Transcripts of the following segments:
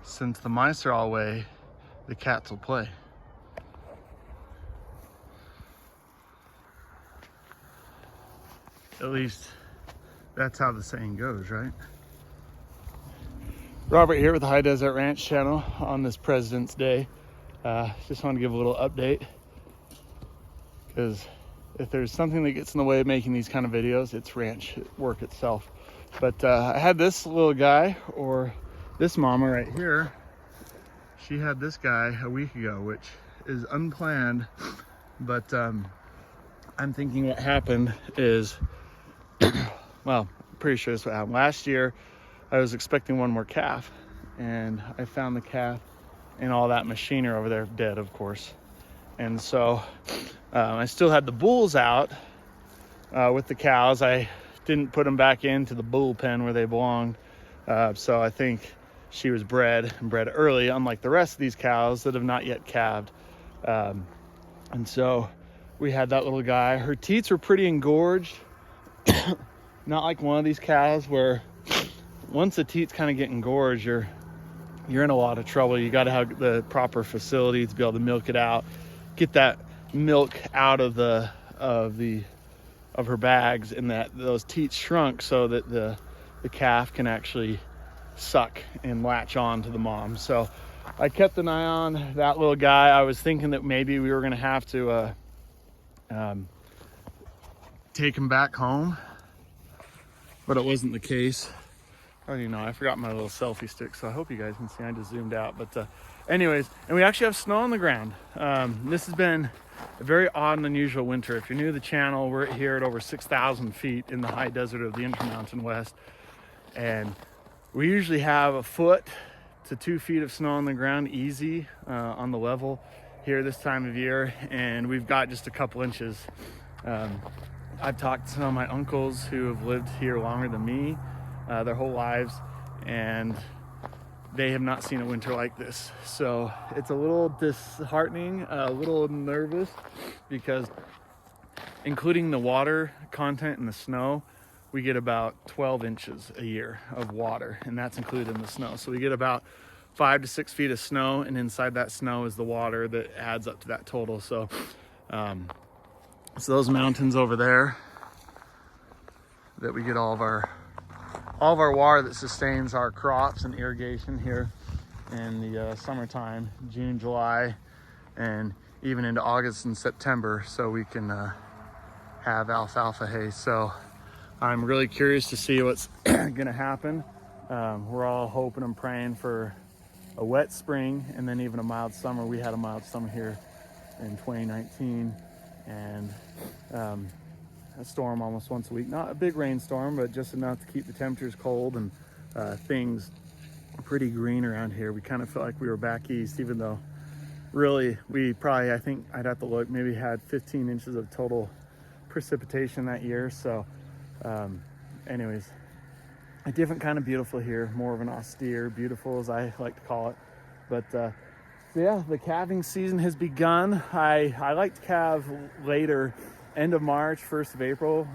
since the mice are all away, the cats will play. At least that's how the saying goes, right? Robert here with the High Deseret Ranch channel on this President's Day. Just want to give a little update, because if there's something that gets in the way of making these kind of videos, it's ranch work itself. But I had this little guy, or this mama right here, she had this guy a week ago, which is unplanned, but I'm thinking what happened is, well, I'm pretty sure that's what happened. Last year, I was expecting one more calf, and I found the calf and all that machinery over there dead, of course. And so I still had the bulls out with the cows. I didn't put them back into the bull pen where they belonged. So I think she was bred early, unlike the rest of these cows that have not yet calved. And so we had that little guy. Her teats were pretty engorged. Not like one of these cows where once the teats kind of get engorged, you're in a lot of trouble. You got to have the proper facility to be able to milk it out, get that milk out of her bags, and that those teats shrunk so that the calf can actually suck and latch on to the mom. So I kept an eye on that little guy. I was thinking that maybe we were going to have to take him back home, but it wasn't the case. I don't even know, I forgot my little selfie stick, so I hope you guys can see. I just zoomed out. But anyways, and we actually have snow on the ground. This has been a very odd and unusual winter. If you're new to the channel, we're here at over 6,000 feet in the high desert of the Intermountain West, and we usually have 1 foot to 2 feet of snow on the ground easy on the level here this time of year, and we've got just a couple inches. I've talked to some of my uncles who have lived here longer than me their whole lives, and they have not seen a winter like this. So it's a little disheartening, a little nervous, because including the water content in the snow, we get about 12 inches a year of water, and that's included in the snow. So we get about 5 to 6 feet of snow, and inside that snow is the water that adds up to that total. So so those mountains over there that we get all of our water that sustains our crops and irrigation here in the summertime, June, July, and even into August and September, so we can have alfalfa hay. So I'm really curious to see what's gonna happen. We're all hoping and praying for a wet spring and then even a mild summer. We had a mild summer here in 2019, and a storm almost once a week. Not a big rainstorm, but just enough to keep the temperatures cold and things pretty green around here. We kind of felt like we were back east, even though really we probably, I think I'd have to look, maybe had 15 inches of total precipitation that year. So anyways, a different kind of beautiful here, more of an austere beautiful, as I like to call it. But so yeah, the calving season has begun. I like to calve later, end of March, 1st of April.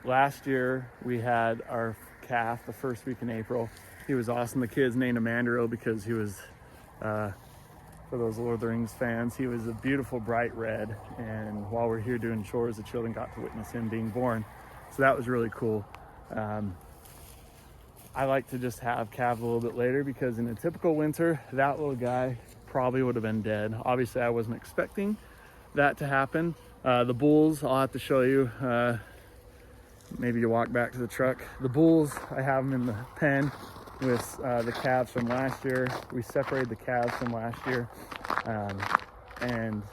Last year we had our calf the first week in April. He was awesome. The kids named him Mandrill because he was, for those Lord of the Rings fans, he was a beautiful bright red. And while we're here doing chores, the children got to witness him being born. So that was really cool. I like to just have calves a little bit later, because in a typical winter, that little guy probably would have been dead. Obviously, I wasn't expecting that to happen. The bulls, I'll have to show you. Maybe you walk back to the truck. The bulls, I have them in the pen with the calves from last year. We separated the calves from last year. And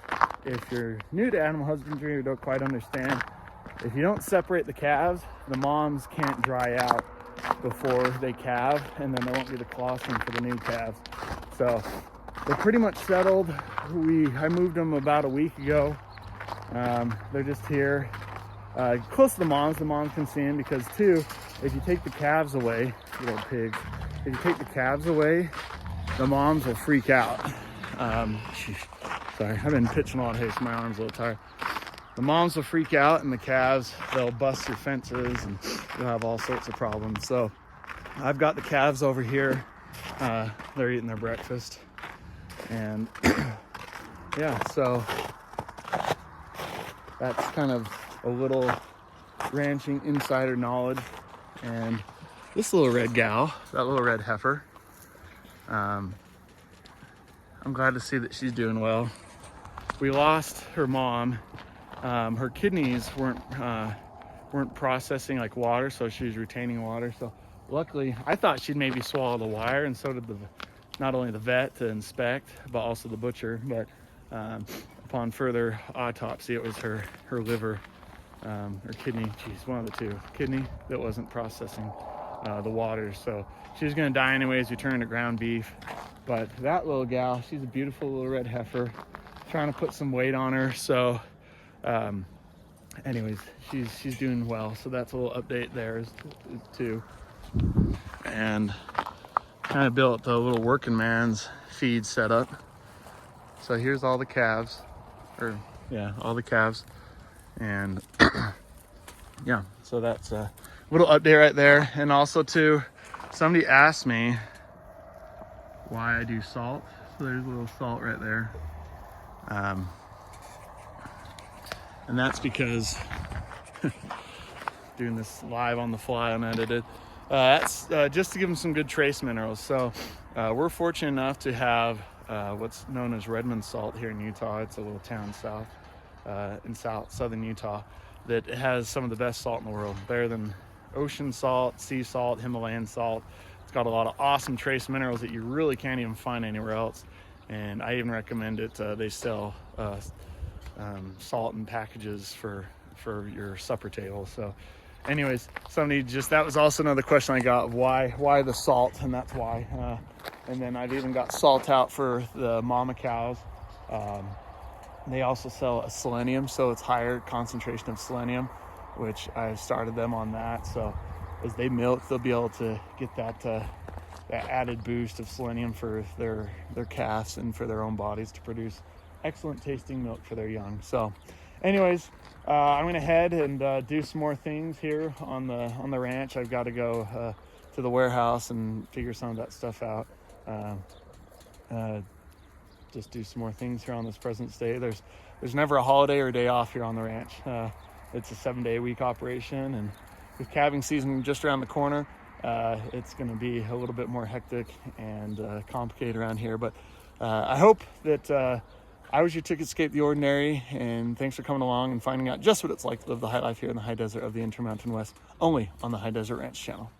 if you're new to animal husbandry or don't quite understand, if you don't separate the calves, the moms can't dry out before they calve, and then there won't be the colostrum for the new calves. So they're pretty much settled. I moved them about a week ago. They're just here close to the moms. The moms can see them, because too, if you take the calves away, little pigs, if you take the calves away, the moms will freak out. Sorry, I've been pitching a lot of hay, so my arm's a little tired. The moms will freak out, and the calves, they'll bust your fences, and you'll have all sorts of problems. So I've got the calves over here They're eating their breakfast. And yeah, so that's kind of a little ranching insider knowledge. And this little red gal, that little red heifer, I'm glad to see that she's doing well. We lost her mom. Her kidneys weren't processing like water, so she was retaining water. So luckily, I thought she'd maybe swallow the wire, and so did not only the vet to inspect, but also the butcher. But upon further autopsy, it was her liver or kidney, one of the two, kidney that wasn't processing the water. So she was gonna die anyways. We turned to ground beef. But that little gal, she's a beautiful little red heifer, trying to put some weight on her. So anyways, she's doing well. So that's a little update there too. And kind of built the little working man's feed setup. So here's all the calves, all the calves. And yeah, so that's a little update right there. And also too, somebody asked me why I do salt. So there's a little salt right there. And that's because doing this live on the fly unedited. That's just to give them some good trace minerals. So we're fortunate enough to have what's known as Redmond salt here in Utah. It's a little town in southern Utah that has some of the best salt in the world, better than ocean salt, sea salt, Himalayan salt. It's got a lot of awesome trace minerals that you really can't even find anywhere else. And I even recommend it. They sell salt in packages for your supper table. So anyways, that was also another question I got, why the salt, and that's why. And then I've even got salt out for the mama cows. They also sell a selenium, so it's higher concentration of selenium, which I've started them on that. So as they milk, they'll be able to get that added boost of selenium for their calves and for their own bodies to produce excellent tasting milk for their young. So anyways, I'm gonna head and do some more things here on the ranch. I've got to go to the warehouse and figure some of that stuff out. Just do some more things here on this President's Day. There's never a holiday or a day off here on the ranch. It's a 7-day-a-week operation, and with calving season just around the corner, it's going to be a little bit more hectic and complicated around here. But I hope that I was your ticket to escape the ordinary, and thanks for coming along and finding out just what it's like to live the high life here in the high desert of the Intermountain West, only on the High Desert Ranch channel.